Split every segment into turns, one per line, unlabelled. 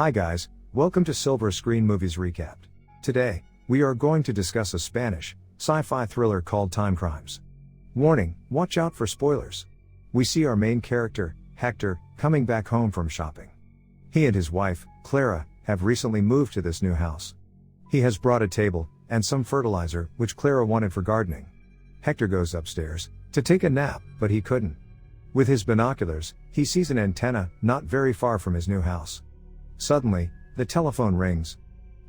Hi guys, welcome to Silver Screen Movies Recapped. Today, we are going to discuss a Spanish, sci-fi thriller called Time Crimes. Warning, watch out for spoilers. We see our main character, Hector, coming back home from shopping. He and his wife, Clara, have recently moved to this new house. He has brought a table, and some fertilizer, which Clara wanted for gardening. Hector goes upstairs, to take a nap, but he couldn't. With his binoculars, he sees an antenna, not very far from his new house. Suddenly, the telephone rings.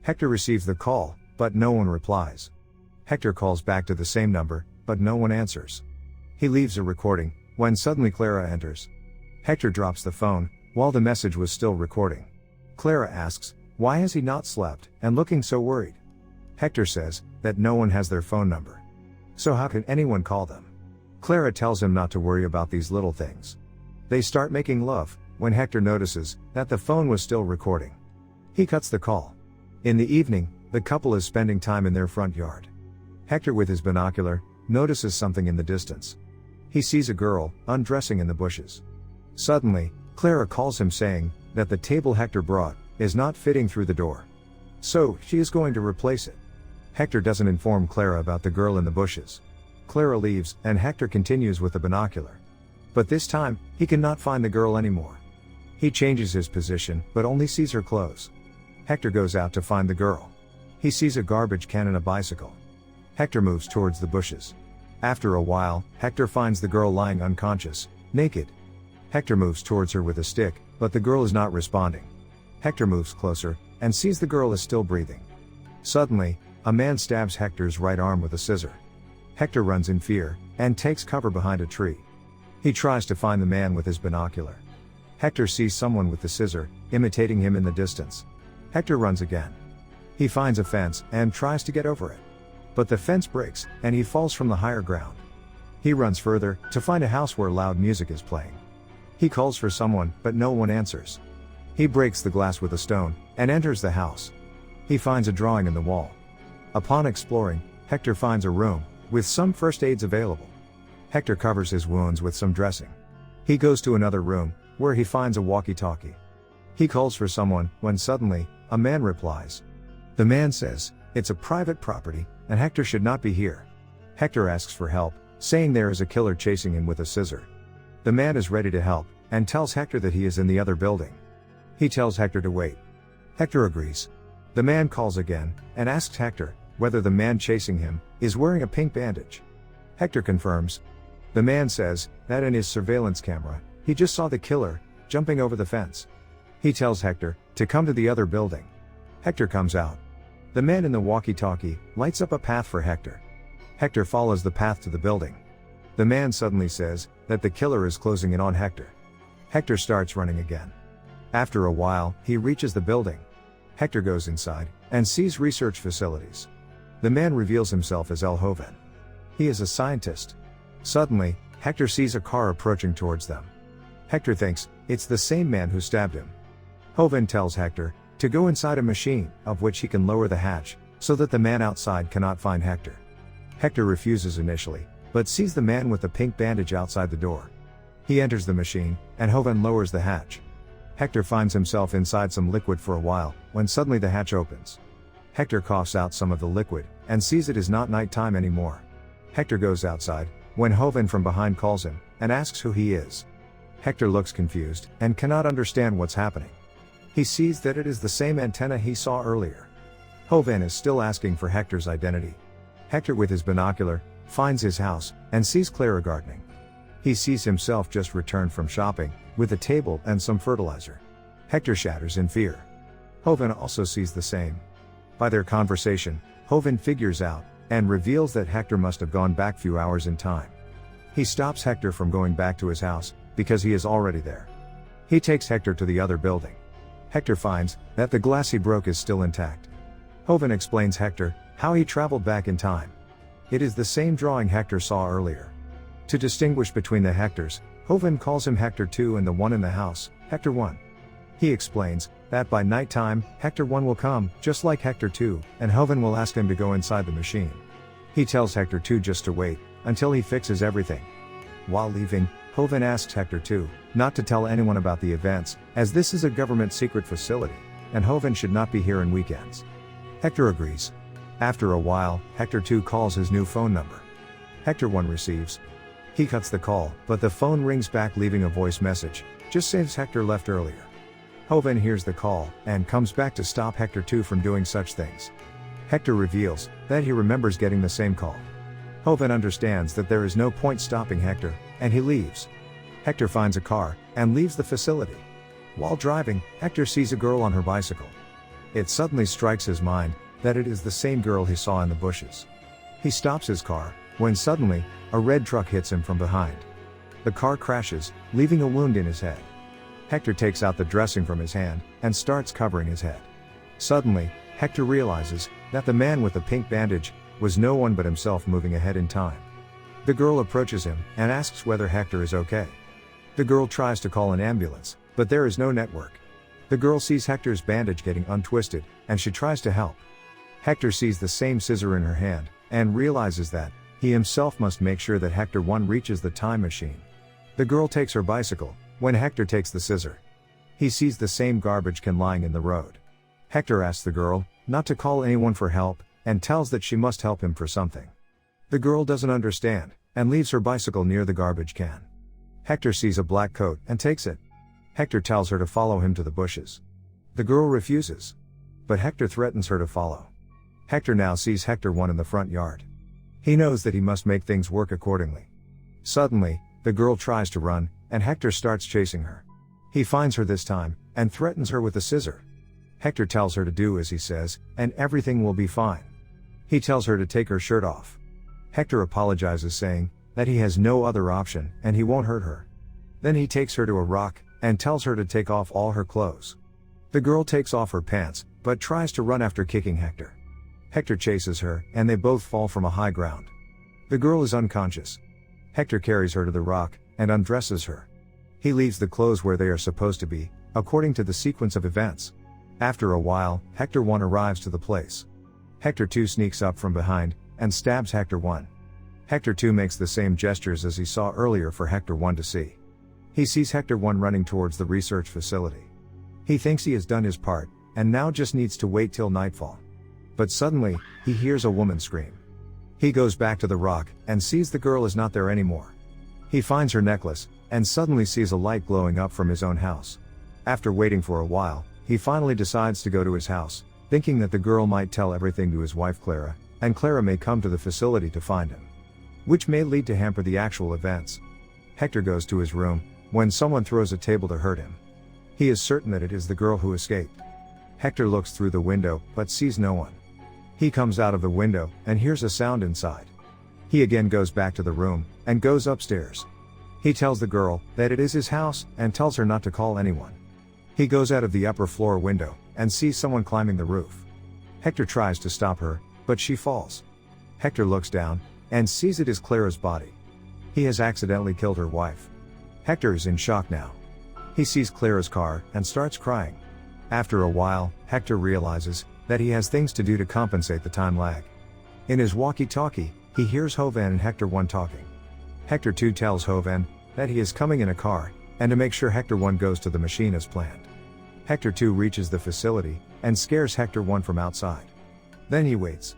Hector receives the call, but no one replies. Hector calls back to the same number, but no one answers. He leaves a recording, when suddenly Clara enters. Hector drops the phone, while the message was still recording. Clara asks, why has he not slept, and looking so worried? Hector says, that no one has their phone number. So how can anyone call them? Clara tells him not to worry about these little things. They start making love, when Hector notices, that the phone was still recording. He cuts the call. In the evening, the couple is spending time in their front yard. Hector with his binocular, notices something in the distance. He sees a girl, undressing in the bushes. Suddenly, Clara calls him saying, that the table Hector brought, is not fitting through the door. So, she is going to replace it. Hector doesn't inform Clara about the girl in the bushes. Clara leaves, and Hector continues with the binocular. But this time, he cannot find the girl anymore. He changes his position, but only sees her clothes. Hector goes out to find the girl. He sees a garbage can and a bicycle. Hector moves towards the bushes. After a while, Hector finds the girl lying unconscious, naked. Hector moves towards her with a stick, but the girl is not responding. Hector moves closer, and sees the girl is still breathing. Suddenly, a man stabs Hector's right arm with a scissor. Hector runs in fear, and takes cover behind a tree. He tries to find the man with his binocular. Hector sees someone with the scissor, imitating him in the distance. Hector runs again. He finds a fence, and tries to get over it. But the fence breaks, and he falls from the higher ground. He runs further, to find a house where loud music is playing. He calls for someone, but no one answers. He breaks the glass with a stone, and enters the house. He finds a drawing in the wall. Upon exploring, Hector finds a room, with some first aids available. Hector covers his wounds with some dressing. He goes to another room, where he finds a walkie-talkie. He calls for someone, when suddenly, a man replies. The man says, it's a private property, and Hector should not be here. Hector asks for help, saying there is a killer chasing him with a scissor. The man is ready to help, and tells Hector that he is in the other building. He tells Hector to wait. Hector agrees. The man calls again, and asks Hector, whether the man chasing him, is wearing a pink bandage. Hector confirms. The man says, that in his surveillance camera, he just saw the killer, jumping over the fence. He tells Hector, to come to the other building. Hector comes out. The man in the walkie-talkie, lights up a path for Hector. Hector follows the path to the building. The man suddenly says, that the killer is closing in on Hector. Hector starts running again. After a while, he reaches the building. Hector goes inside, and sees research facilities. The man reveals himself as El Joven. He is a scientist. Suddenly, Hector sees a car approaching towards them. Hector thinks, it's the same man who stabbed him. Joven tells Hector, to go inside a machine, of which he can lower the hatch, so that the man outside cannot find Hector. Hector refuses initially, but sees the man with the pink bandage outside the door. He enters the machine, and Joven lowers the hatch. Hector finds himself inside some liquid for a while, when suddenly the hatch opens. Hector coughs out some of the liquid, and sees it is not nighttime anymore. Hector goes outside, when Joven from behind calls him, and asks who he is. Hector looks confused, and cannot understand what's happening. He sees that it is the same antenna he saw earlier. Joven is still asking for Hector's identity. Hector with his binocular, finds his house, and sees Clara gardening. He sees himself just returned from shopping, with a table and some fertilizer. Hector shatters in fear. Joven also sees the same. By their conversation, Joven figures out, and reveals that Hector must have gone back few hours in time. He stops Hector from going back to his house, because he is already there. He takes Hector to the other building. Hector finds, that the glass he broke is still intact. Joven explains Hector, how he traveled back in time. It is the same drawing Hector saw earlier. To distinguish between the Hectors, Joven calls him Hector 2 and the one in the house, Hector 1. He explains, that by nighttime, Hector 1 will come, just like Hector 2, and Joven will ask him to go inside the machine. He tells Hector 2 just to wait, until he fixes everything. While leaving, Joven asks Hector 2, not to tell anyone about the events, as this is a government secret facility. and Hovind should not be here on weekends. Hector agrees. After a while, Hector 2 calls his new phone number. Hector 1 receives. He cuts the call, but the phone rings back leaving a voice message, just since Hector left earlier. Hovind hears the call, and comes back to stop Hector 2 from doing such things. Hector reveals that he remembers getting the same call. Hovind understands that there is no point stopping Hector, and he leaves. Hector finds a car, and leaves the facility. While driving, Hector sees a girl on her bicycle. It suddenly strikes his mind that it is the same girl he saw in the bushes. He stops his car, when suddenly, a red truck hits him from behind. The car crashes, leaving a wound in his head. Hector takes out the dressing from his hand, and starts covering his head. Suddenly, Hector realizes that the man with the pink bandage was no one but himself moving ahead in time. The girl approaches him, and asks whether Hector is okay. The girl tries to call an ambulance, but there is no network. The girl sees Hector's bandage getting untwisted, and she tries to help. Hector sees the same scissor in her hand, and realizes that he himself must make sure that Hector 1 reaches the time machine. The girl takes her bicycle, when Hector takes the scissor. He sees the same garbage can lying in the road. Hector asks the girl not to call anyone for help, and tells that she must help him for something. The girl doesn't understand, and leaves her bicycle near the garbage can. Hector sees a black coat, and takes it. Hector tells her to follow him to the bushes. The girl refuses. But Hector threatens her to follow. Hector now sees Hector 1 in the front yard. He knows that he must make things work accordingly. Suddenly, the girl tries to run, and Hector starts chasing her. He finds her this time, and threatens her with a scissor. Hector tells her to do as he says, and everything will be fine. He tells her to take her shirt off. Hector apologizes, saying that he has no other option, and he won't hurt her. Then he takes her to a rock, and tells her to take off all her clothes. The girl takes off her pants, but tries to run after kicking Hector. Hector chases her, and they both fall from a high ground. The girl is unconscious. Hector carries her to the rock, and undresses her. He leaves the clothes where they are supposed to be, according to the sequence of events. After a while, Hector 1 arrives to the place. Hector 2 sneaks up from behind, and stabs Hector 1. Hector 2 makes the same gestures as he saw earlier for Hector 1 to see. He sees Hector 1 running towards the research facility. He thinks he has done his part, and now just needs to wait till nightfall. But suddenly, he hears a woman scream. He goes back to the rock, and sees the girl is not there anymore. He finds her necklace, and suddenly sees a light glowing up from his own house. After waiting for a while, he finally decides to go to his house, thinking that the girl might tell everything to his wife Clara, and Clara may come to the facility to find him, which may lead to hamper the actual events. Hector goes to his room, when someone throws a table to hurt him. He is certain that it is the girl who escaped. Hector looks through the window, but sees no one. He comes out of the window, and hears a sound inside. He again goes back to the room, and goes upstairs. He tells the girl that it is his house, and tells her not to call anyone. He goes out of the upper floor window, and sees someone climbing the roof. Hector tries to stop her, but she falls. Hector looks down, and sees it is Clara's body. He has accidentally killed her wife. Hector is in shock now. He sees Clara's car, and starts crying. After a while, Hector realizes that he has things to do to compensate the time lag. In his walkie-talkie, he hears Hovind and Hector 1 talking. Hector 2 tells Hovind that he is coming in a car, and to make sure Hector 1 goes to the machine as planned. Hector 2 reaches the facility, and scares Hector 1 from outside. Then he waits.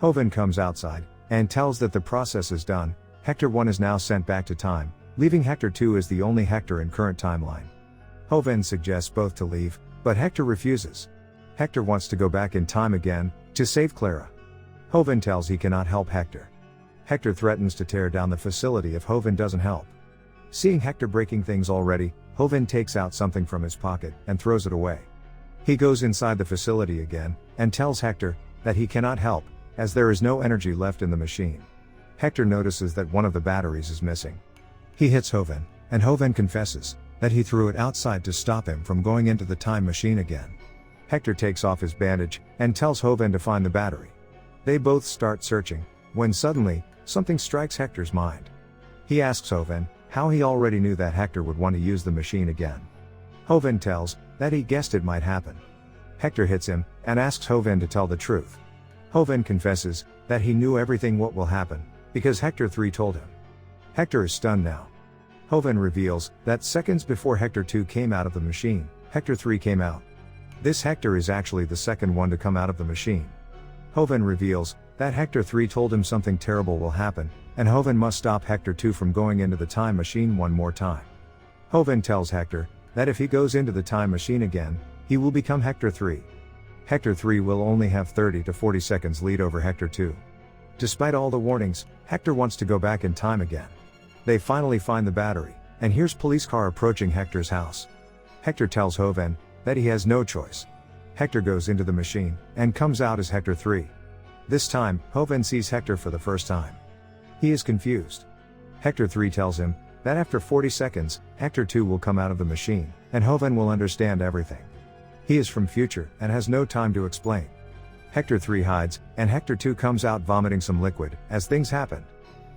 Hovind comes outside, and tells that the process is done. Hector 1 is now sent back to time, leaving Hector 2 as the only Hector in current timeline. Hovind suggests both to leave, but Hector refuses. Hector wants to go back in time again, to save Clara. Hovind tells he cannot help Hector. Hector threatens to tear down the facility if Hovind doesn't help. Seeing Hector breaking things already, Hovind takes out something from his pocket, and throws it away. He goes inside the facility again, and tells Hector that he cannot help, as there is no energy left in the machine. Hector notices that one of the batteries is missing. He hits Hovind, and Hovind confesses that he threw it outside to stop him from going into the time machine again. Hector takes off his bandage, and tells Hovind to find the battery. They both start searching, when suddenly, something strikes Hector's mind. He asks Hovind how he already knew that Hector would want to use the machine again. Hovind tells that he guessed it might happen. Hector hits him, and asks Hovind to tell the truth. Hovind confesses that he knew everything what will happen, because Hector 3 told him. Hector is stunned now. Hovind reveals that seconds before Hector 2 came out of the machine, Hector 3 came out. This Hector is actually the second one to come out of the machine. Hovind reveals that Hector 3 told him something terrible will happen, and Hovind must stop Hector 2 from going into the time machine one more time. Hovind tells Hector that if he goes into the time machine again, he will become Hector 3. Hector 3 will only have 30 to 40 seconds lead over Hector 2. Despite all the warnings, Hector wants to go back in time again. They finally find the battery, and here's police car approaching Hector's house. Hector tells Hovind that he has no choice. Hector goes into the machine, and comes out as Hector 3. This time, Hovind sees Hector for the first time. He is confused. Hector 3 tells him that after 40 seconds, Hector 2 will come out of the machine, and Hovind will understand everything. He is from future, and has no time to explain. Hector 3 hides, and Hector 2 comes out vomiting some liquid, as things happen.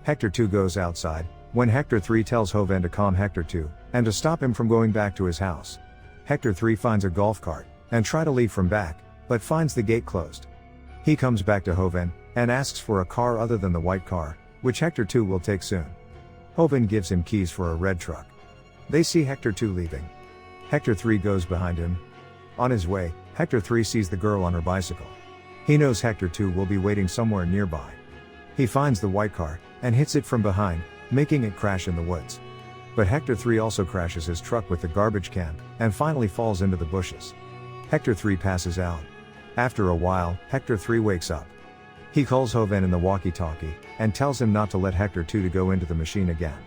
Hector 2 goes outside, when Hector 3 tells Hovind to calm Hector 2, and to stop him from going back to his house. Hector 3 finds a golf cart, and try to leave from back, but finds the gate closed. He comes back to Hovind, and asks for a car other than the white car, which Hector 2 will take soon. Hovind gives him keys for a red truck. They see Hector 2 leaving. Hector 3 goes behind him. On his way, Hector 3 sees the girl on her bicycle. He knows Hector 2 will be waiting somewhere nearby. He finds the white car, and hits it from behind, making it crash in the woods. But Hector 3 also crashes his truck with the garbage can, and finally falls into the bushes. Hector 3 passes out. After a while, Hector 3 wakes up. He calls Hovind in the walkie-talkie, and tells him not to let Hector 2 to go into the machine again.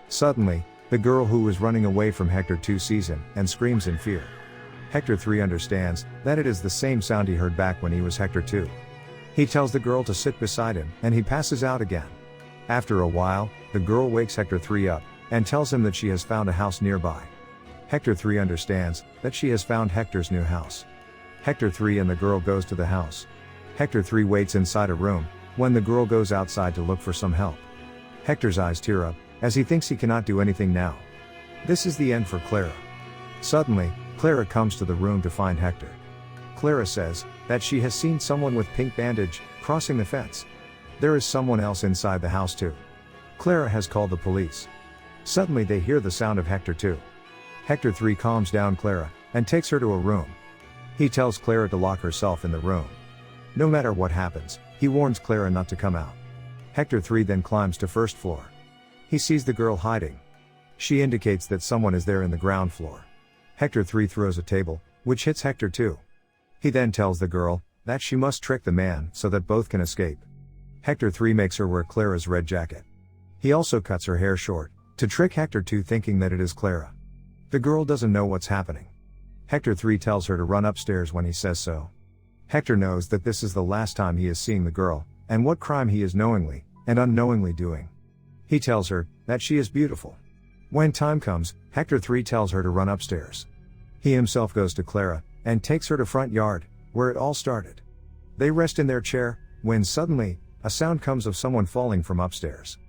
Suddenly, the girl who was running away from Hector 2 sees him, and screams in fear. Hector 3 understands that it is the same sound he heard back when he was Hector 2. He tells the girl to sit beside him, and he passes out again. After a while, the girl wakes Hector 3 up, and tells him that she has found a house nearby. Hector 3 understands that she has found Hector's new house. Hector 3 and the girl goes to the house. Hector 3 waits inside a room, when the girl goes outside to look for some help. Hector's eyes tear up, as he thinks he cannot do anything now. This is the end for Clara. Suddenly, Clara comes to the room to find Hector. Clara says that she has seen someone with pink bandage crossing the fence. There is someone else inside the house too. Clara has called the police. Suddenly they hear the sound of Hector 2. Hector 3 calms down Clara, and takes her to a room. He tells Clara to lock herself in the room. No matter what happens, he warns Clara not to come out. Hector 3 then climbs to first floor. He sees the girl hiding. She indicates that someone is there in the ground floor. Hector 3 throws a table, which hits Hector 2. He then tells the girl that she must trick the man so that both can escape. Hector 3 makes her wear Clara's red jacket. He also cuts her hair short, to trick Hector 2 thinking that it is Clara. The girl doesn't know what's happening. Hector 3 tells her to run upstairs when he says so. Hector knows that this is the last time he is seeing the girl, and what crime he is knowingly and unknowingly doing. He tells her that she is beautiful. When time comes, Hector 3 tells her to run upstairs. He himself goes to Clara, and takes her to front yard, where it all started. They rest in their chair, when suddenly, a sound comes of someone falling from upstairs.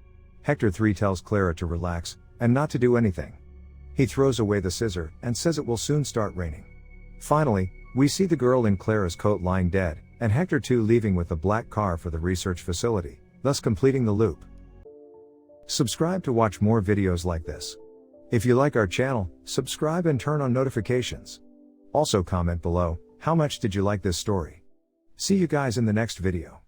Hector 3 tells Clara to relax, and not to do anything. He throws away the scissor, and says it will soon start raining. Finally, we see the girl in Clara's coat lying dead, and Hector 2 leaving with the black car for the research facility, thus completing the loop. Subscribe to watch more videos like this. If you like our channel, subscribe and turn on notifications. Also comment below, how much did you like this story? See you guys in the next video.